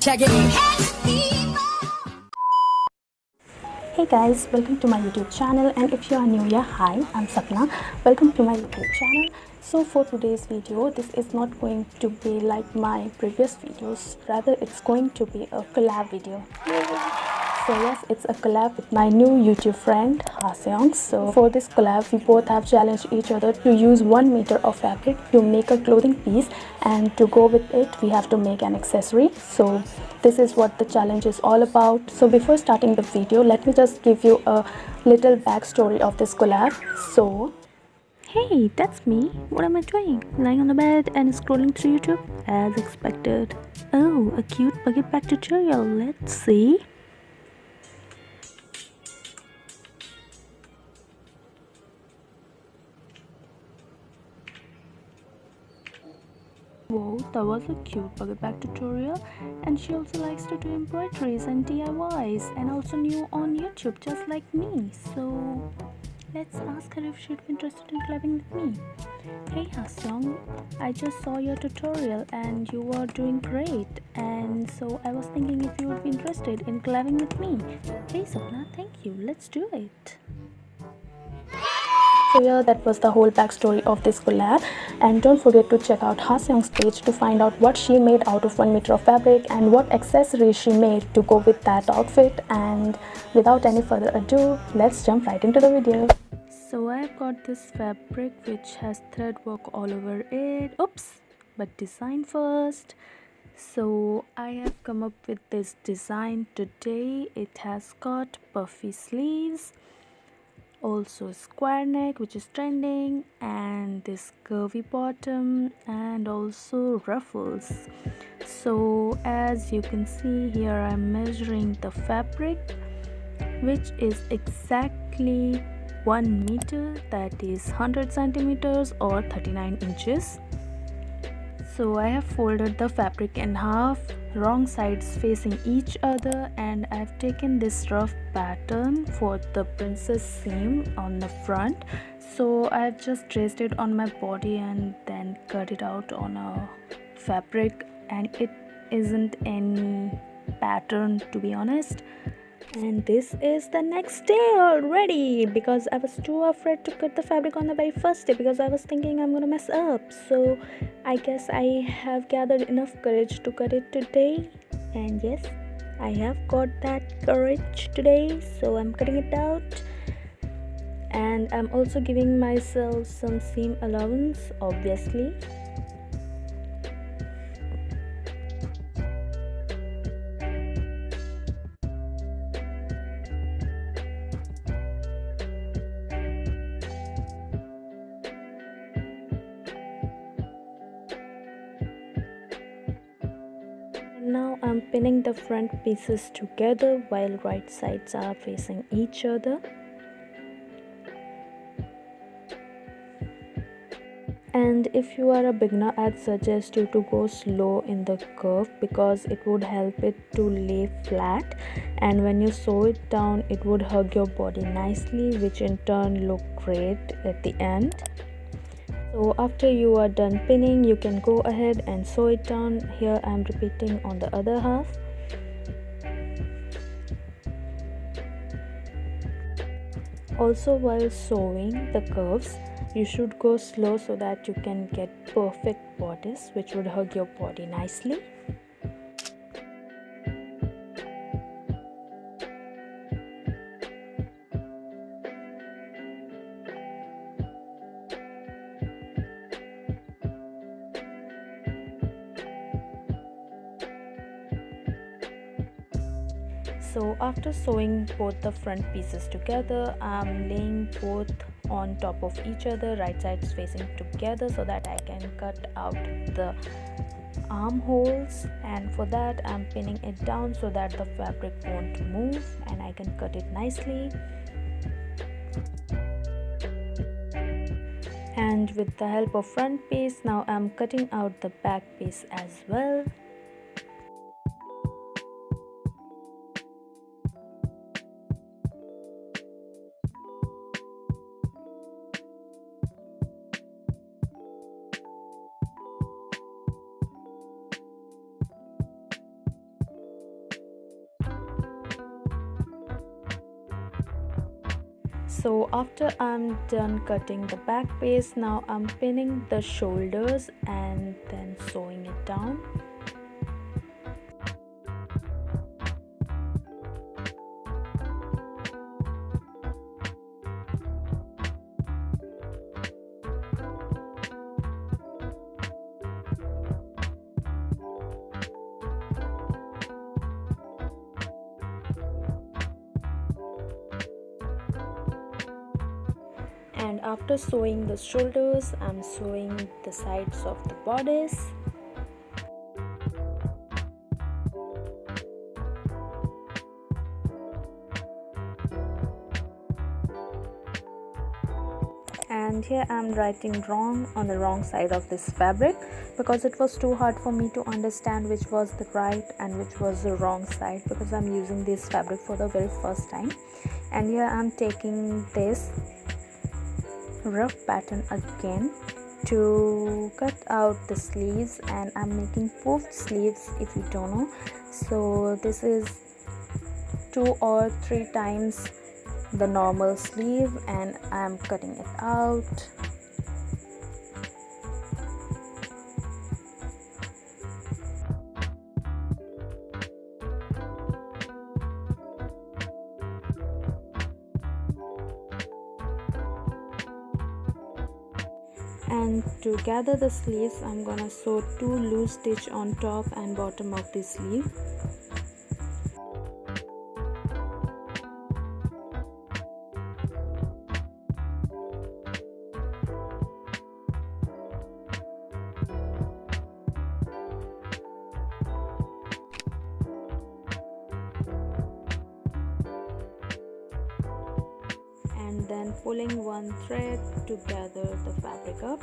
Check it. Hey guys, welcome to my YouTube channel, and if you are new here, hi, I'm Sapna. Welcome to my YouTube channel. So for today's video, this is not going to be like my previous videos, rather it's going to be a collab video. So yes, it's a collab with my new YouTube friend Haseungjung. So for this collab, we both have challenged each other to use 1 meter of fabric to make a clothing piece, and to go with it we have to make an accessory. So this is what the challenge is all about. So before starting the video, let me just give you a little backstory of this collab. So hey, that's me. What am I doing? Lying on the bed and scrolling through YouTube as expected. Oh, a cute bucket pack tutorial. Let's see. Whoa, that was a cute bucket bag tutorial, and she also likes to do embroideries and DIYs, and also new on YouTube just like me. So let's ask her if she'd be interested in collabing with me. Hey Haseung, I just saw your tutorial and you were doing great, and so I was thinking if you would be interested in collabing with me. Hey Sapna, thank you, let's do it. So yeah, that was the whole backstory of this collab, and don't forget to check out Haseung's page to find out what she made out of 1 meter of fabric and what accessories she made to go with that outfit. And without any further ado, let's jump right into the video. So I've got this fabric which has thread work all over it. Oops, but design first. So I have come up with this design today. It has got puffy sleeves, also square neck which is trending, and this curvy bottom, and also ruffles. So as you can see here, I'm measuring the fabric, which is exactly 1 meter, that is 100 centimeters or 39 inches. So I have folded the fabric in half, wrong sides facing each other, and I've taken this rough pattern for the princess seam on the front. So I've just traced it on my body and then cut it out on a fabric, and it isn't any pattern to be honest. And this is the next day already, because I was too afraid to cut the fabric on the very first day because I was thinking I'm gonna mess up. So I guess I have gathered enough courage to cut it today, and yes, I have got that courage today, so I'm cutting it out. And I'm also giving myself some seam allowance, obviously. Now I'm pinning the front pieces together while right sides are facing each other. And if you are a beginner, I'd suggest you to go slow in the curve because it would help it to lay flat, and when you sew it down it would hug your body nicely, which in turn look great at the end. So after you are done pinning, you can go ahead and sew it down. Here I'm repeating on the other half. Also, while sewing the curves, you should go slow so that you can get perfect bodice which would hug your body nicely. So after sewing both the front pieces together, I'm laying both on top of each other, right sides facing together, so that I can cut out the armholes. And for that I'm pinning it down so that the fabric won't move and I can cut it nicely. And with the help of front piece, now I'm cutting out the back piece as well. So after I'm done cutting the back piece, now I'm pinning the shoulders and then sewing it down. And after sewing the shoulders, I'm sewing the sides of the bodice. And here I'm writing wrong on the wrong side of this fabric because it was too hard for me to understand which was the right and which was the wrong side, because I'm using this fabric for the very first time. And here I'm taking this rough pattern again to cut out the sleeves, and I'm making puffed sleeves if you don't know. So this is 2 or 3 times the normal sleeve and I'm cutting it out. And to gather the sleeves, I'm gonna sew 2 loose stitch on top and bottom of the sleeve. And then pulling one thread to gather the fabric up.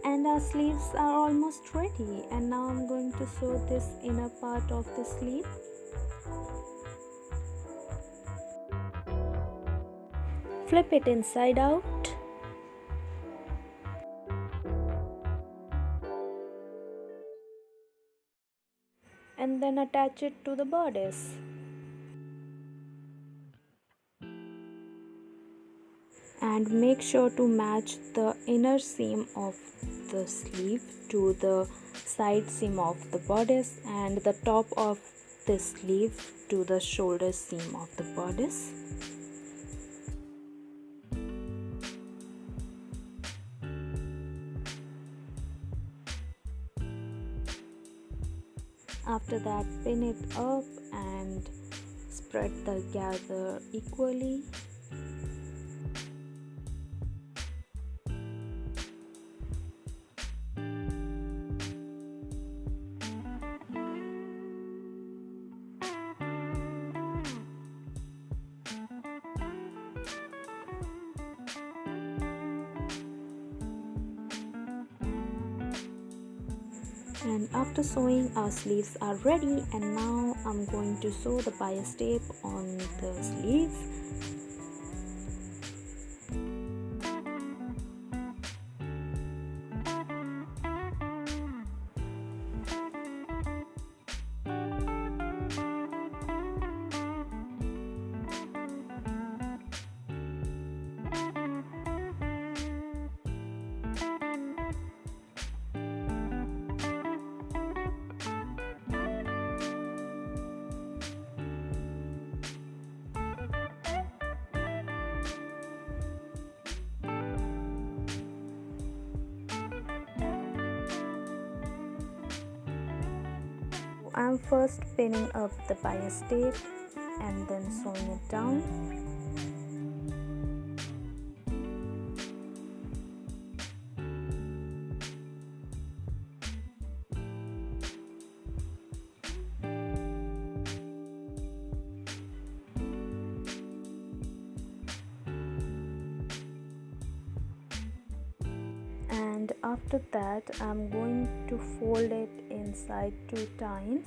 And our sleeves are almost ready, and now I'm going to sew this inner part of the sleeve. Flip it inside out. And then attach it to the bodice. And make sure to match the inner seam of the sleeve to the side seam of the bodice and the top of the sleeve to the shoulder seam of the bodice. After that, pin it up and spread the gather equally. And after sewing, our sleeves are ready, and now I'm going to sew the bias tape on the sleeves. I'm first pinning up the bias tape and then sewing it down. And after that, I'm going to fold it inside 2 times,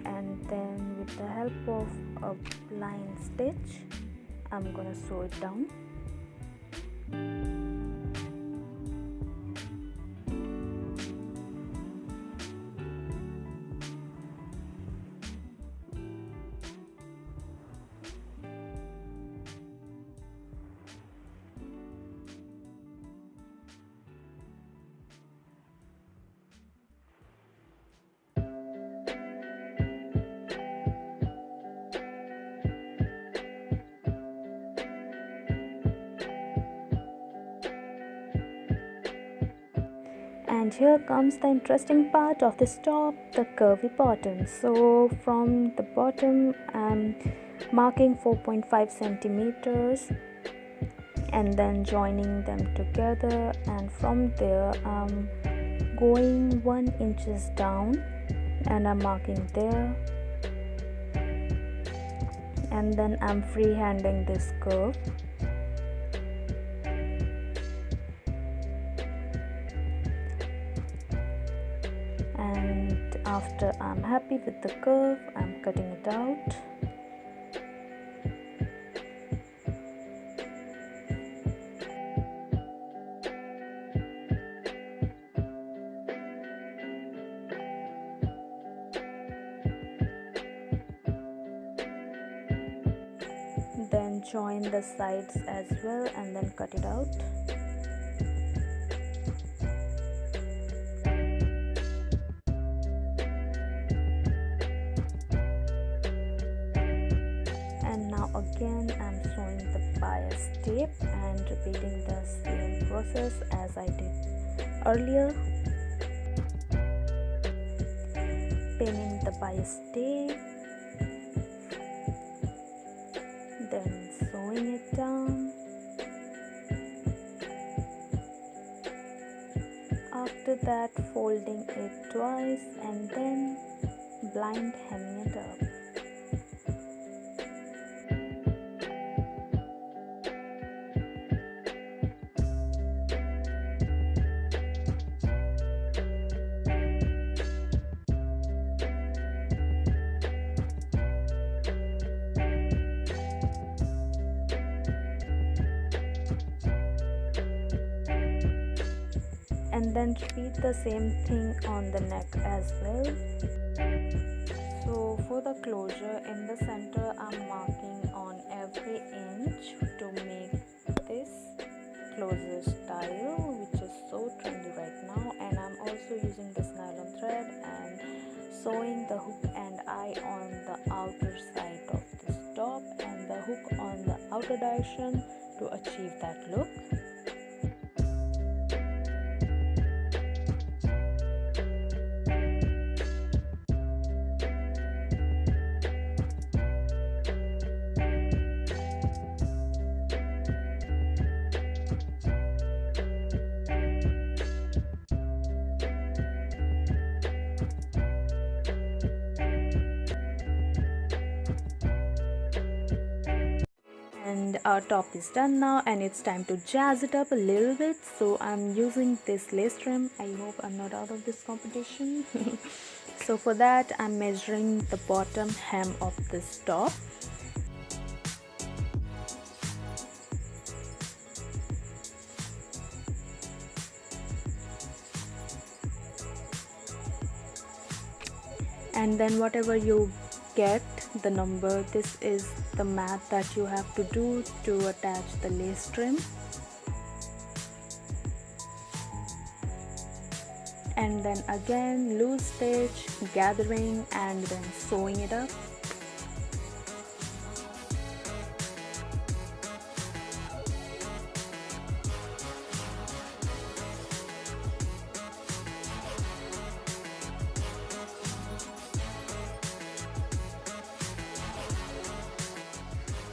and then with the help of a blind stitch, I'm gonna sew it down. And here comes the interesting part of this top, the curvy bottom. So from the bottom I'm marking 4.5 centimeters and then joining them together, and from there I'm going 1 inches down and I'm marking there, and then I'm freehanding this curve. And after I'm happy with the curve, I'm cutting it out. Then join the sides as well and then cut it out. And now again I'm sewing the bias tape and repeating the same process as I did earlier. Pinning the bias tape, then sewing it down. After that, folding it twice and then blind hemming it up. And then repeat the same thing on the neck as well. So for the closure in the center, I'm marking on every inch to make this closure style, which is so trendy right now. And I'm also using this nylon thread and sewing the hook and eye on the outer side of this top and the hook on the outer direction to achieve that look. And our top is done now, and it's time to jazz it up a little bit. So I'm using this lace trim. I hope I'm not out of this competition. So for that I'm measuring the bottom hem of this top. And then whatever you get the number, this is the math that you have to do to attach the lace trim. And then again loose stitch, gathering and then sewing it up.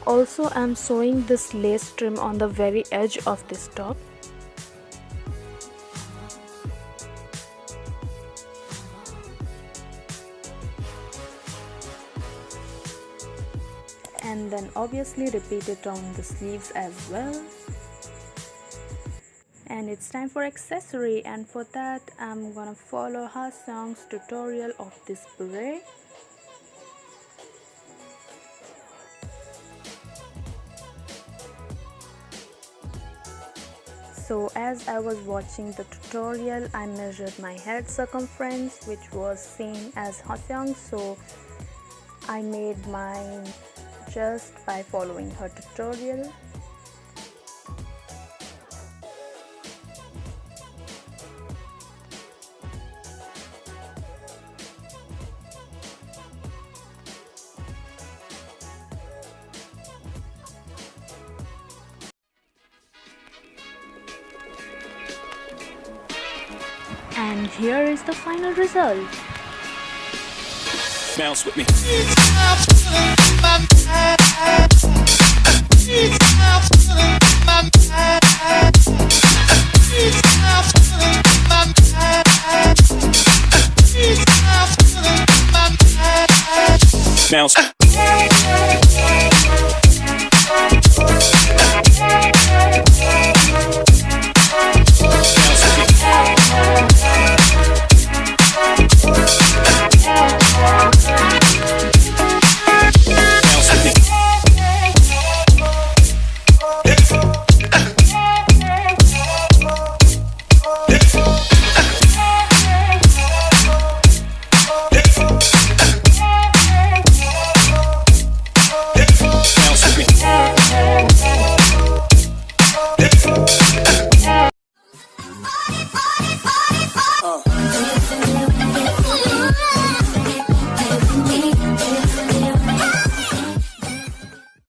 Also, I'm sewing this lace trim on the very edge of this top. And then obviously repeat it on the sleeves as well. And it's time for accessory, and for that I'm gonna follow Haseungjung's tutorial of this beret. So as I was watching the tutorial, I measured my head circumference, which was same as Haseungjung, so I made mine just by following her tutorial. And here is the final result. Bounce with me. Bounce.